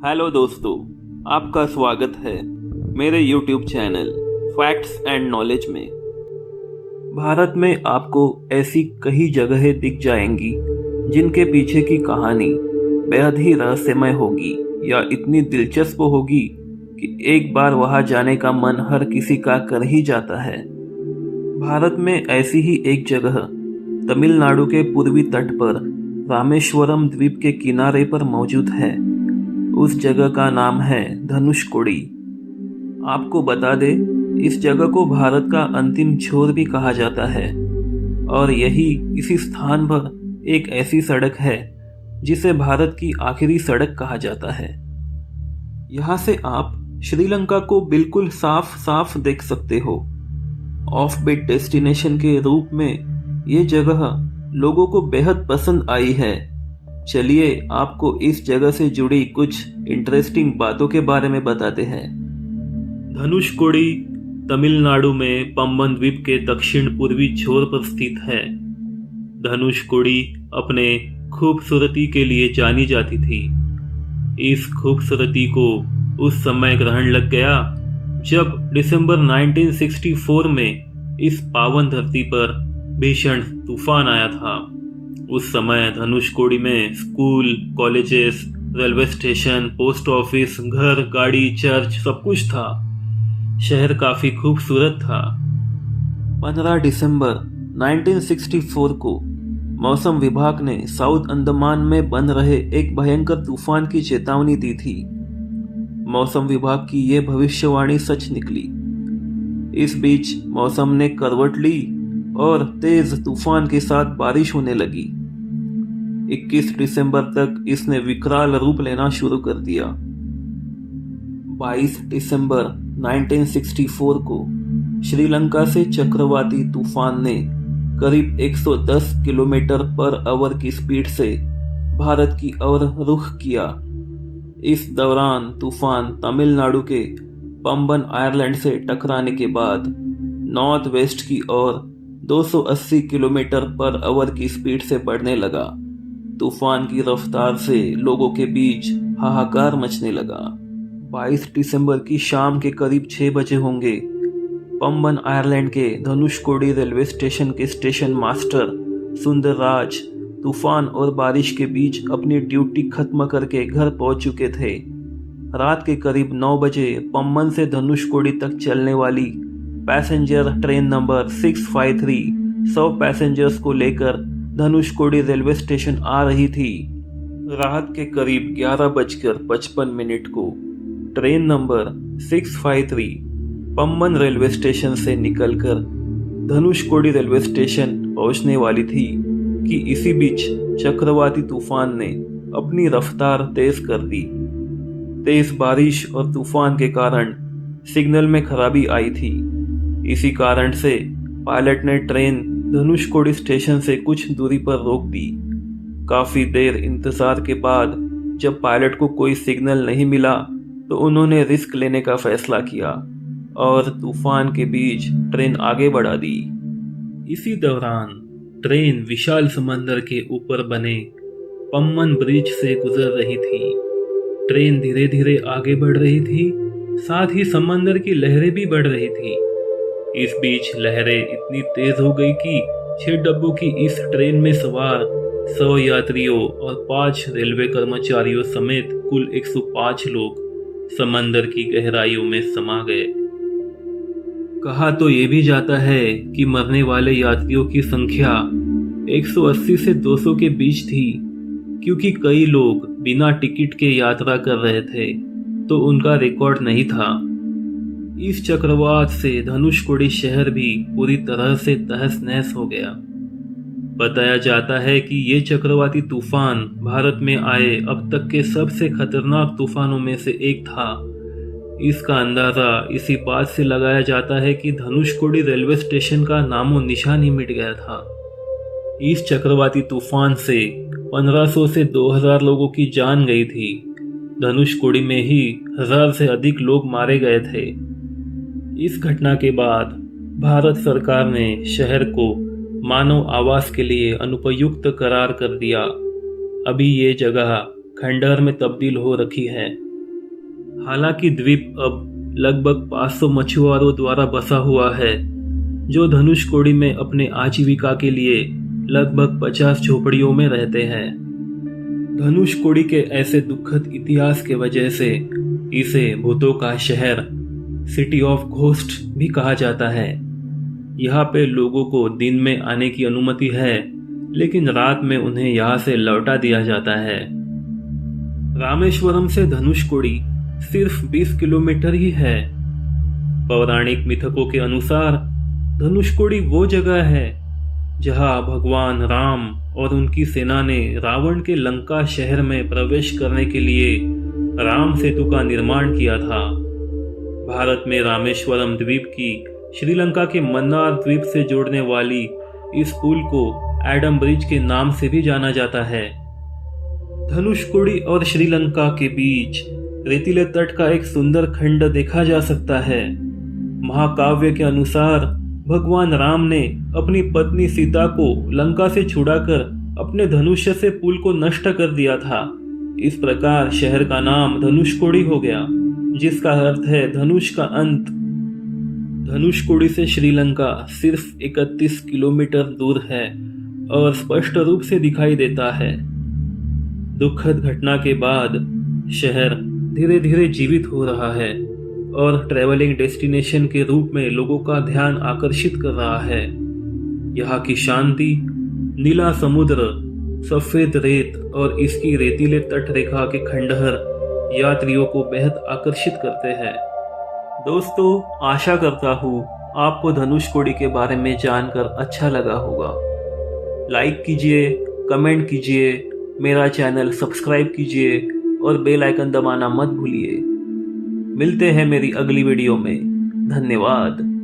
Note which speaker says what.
Speaker 1: Hello दोस्तों, आपका स्वागत है मेरे YouTube channel facts and knowledge में। भारत में आपको ऐसी कई जगहें दिख जाएंगी जिनके पीछे की कहानी बेहद ही रहस्यमय होगी या इतनी दिलचस्प होगी कि एक बार वहां जाने का मन हर किसी का कर ही जाता है। भारत में ऐसी ही एक जगह तमिलनाडु के पूर्वी तट पर रामेश्वरम द्वीप के किनारे पर मौजूद है। उस जगह का नाम है धनुषकोडी। आपको बता दे, इस जगह को भारत का अंतिम छोर भी कहा जाता है और यही इसी स्थान पर एक ऐसी सड़क है जिसे भारत की आखिरी सड़क कहा जाता है। यहाँ से आप श्रीलंका को बिल्कुल साफ साफ देख सकते हो। ऑफ बीट डेस्टिनेशन के रूप में ये जगह लोगों को बेहद पसंद आई है। चलिए आपको इस जगह से जुड़ी कुछ इंटरेस्टिंग बातों के बारे में बताते हैं। धनुषकोडी तमिलनाडु में पम्बन द्वीप के दक्षिण पूर्वी छोर पर स्थित है। धनुषकोडी अपने खूबसूरती के लिए जानी जाती थी। इस खूबसूरती को उस समय ग्रहण लग गया जब दिसंबर 1964 में इस पावन धरती पर भीषण तूफान आया था। उस समय धनुषकोडी में school, colleges, railway station, post office, घर, गाड़ी, चर्च सब कुछ था। शहर काफी खूबसूरत था। 15 दिसंबर 1964 को मौसम विभाग ने साउथ अंडमान में बन रहे एक भयंकर तूफान की चेतावनी दी थी। मौसम विभाग की यह भविष्यवाणी सच निकली। इस बीच मौसम ने करवट ली और तेज तूफान के साथ बारिश होने लगी। 21 दिसंबर तक इसने विकराल रूप लेना शुरू कर दिया। 22 दिसंबर 1964 को श्रीलंका से चक्रवाती तूफान ने करीब 110 किलोमीटर पर आवर की स्पीड से भारत की ओर रुख किया। इस दौरान तूफान तमिलनाडु के पम्बन आइलैंड से टकराने के बाद नॉर्थ वेस्ट की ओर 280 किलोमीटर पर आवर की स्पीड से बढ़ने लगा। तूफान की रफ्तार से लोगों के बीच हाहाकार मचने लगा। 22 दिसंबर की शाम के करीब 6 बजे होंगे। पम्बन आइलैंड के धनुषकोडी रेलवे स्टेशन के स्टेशन मास्टर सुंदर राज तूफान और बारिश के बीच अपनी ड्यूटी खत्म करके घर पहुंच चुके थे। रात के करीब 9 बजे पम्बन से धनुषकोडी तक चलने वाली पैसेंजर ट्रेन नंबर 653 100 पैसेंजर्स को लेकर धनुषकोडी रेलवे स्टेशन आ रही थी। रात के करीब 11:55 को train number 653 Pamban railway station से निकलकर धनुषकोडी रेलवे स्टेशन पहुंचने वाली थी कि इसी बीच चक्रवाती तूफान ने अपनी रफ्तार तेज कर दी। तेज बारिश और तूफान के कारण सिग्नल में खराबी आई थी। इसी कारण से पायलट ने ट्रेन धनुषकोडी स्टेशन से कुछ दूरी पर रोक दी। काफी देर इंतजार के बाद जब पायलट को कोई सिग्नल नहीं मिला तो उन्होंने रिस्क लेने का फैसला किया और तूफान के बीच ट्रेन आगे बढ़ा दी। इसी दौरान ट्रेन विशाल समंदर के ऊपर बने पम्बन ब्रिज से गुजर रही थी। ट्रेन धीरे धीरे आगे बढ़ रही थी, साथ ही समंदर की लहरें भी बढ़ रही थी। इस बीच लहरें इतनी तेज हो गई कि 6 डब्बों की इस ट्रेन में सवार 100 यात्रियों और 5 रेलवे कर्मचारियों समेत कुल 105 लोग समंदर की गहराइयों में समा गए। कहा तो ये भी जाता है कि मरने वाले यात्रियों की संख्या 180 से 200 के बीच थी, क्योंकि कई लोग बिना टिकट के यात्रा कर रहे थे तो उनका रिकॉर्ड नहीं था। इस चक्रवात से धनुषकोडी शहर भी पूरी तरह से तहस नहस हो गया। बताया जाता है कि ये चक्रवाती तूफान भारत में आए अब तक के सबसे खतरनाक तूफानों में से एक था। इसका अंदाजा इसी बात से लगाया जाता है कि धनुषकोडी रेलवे स्टेशन का नामो निशान ही मिट गया था। इस चक्रवाती तूफान से 1500 से 2000 लोगों की जान गई थी। धनुषकोडी में ही 1000 से अधिक लोग मारे गए थे। इस घटना के बाद भारत सरकार ने शहर को मानव आवास के लिए अनुपयुक्त करार कर दिया। अभी ये जगह खंडहर में तब्दील हो रखी है। हालांकि द्वीप अब लगभग 500 मछुआरों द्वारा बसा हुआ है, जो धनुषकोडी में अपने आजीविका के लिए लगभग 50 झोपड़ियों में रहते हैं। धनुषकोडी के ऐसे दुखद इतिहास के वजह से इसे भूतों का शहर, सिटी ऑफ घोस्ट भी कहा जाता है। यहाँ पे लोगों को दिन में आने की अनुमति है, लेकिन रात में उन्हें यहाँ से लौटा दिया जाता है। रामेश्वरम से धनुषकोडी सिर्फ 20 किलोमीटर ही है। पौराणिक मिथकों के अनुसार धनुषकोडी वो जगह है जहां भगवान राम और उनकी सेना ने रावण के लंका शहर में प्रवेश करने के लिए राम सेतु का निर्माण किया था। भारत में रामेश्वरम द्वीप की श्रीलंका के मन्नार द्वीप से जोड़ने वाली इस पुल को एडम ब्रिज के नाम से भी जाना जाता है। धनुषकोडी और श्रीलंका के बीच रेतीले तट का एक सुंदर खंड देखा जा सकता है। महाकाव्य के अनुसार भगवान राम ने अपनी पत्नी सीता को लंका से छुड़ाकर अपने धनुष्य से पुल को नष्ट कर दिया था। इस प्रकार शहर का नाम धनुषकोडी हो गया, जिसका अर्थ है धनुष का अंत। धनुषकोडी से श्रीलंका सिर्फ 31 किलोमीटर दूर है और स्पष्ट रूप से दिखाई देता है। दुखद घटना के बाद शहर धीरे धीरे जीवित हो रहा है और ट्रैवलिंग डेस्टिनेशन के रूप में लोगों का ध्यान आकर्षित कर रहा है। यहाँ की शांति, नीला समुद्र, सफेद रेत और इसकी रेतीले तट रेखा के खंडहर यात्रियों को बेहद आकर्षित करते हैं। दोस्तों, आशा करता हूँ आपको धनुषकोडी के बारे में जानकर अच्छा लगा होगा। लाइक कीजिए, कमेंट कीजिए, मेरा चैनल सब्सक्राइब कीजिए और बेल आइकन दबाना मत भूलिए। मिलते हैं मेरी अगली वीडियो में। धन्यवाद।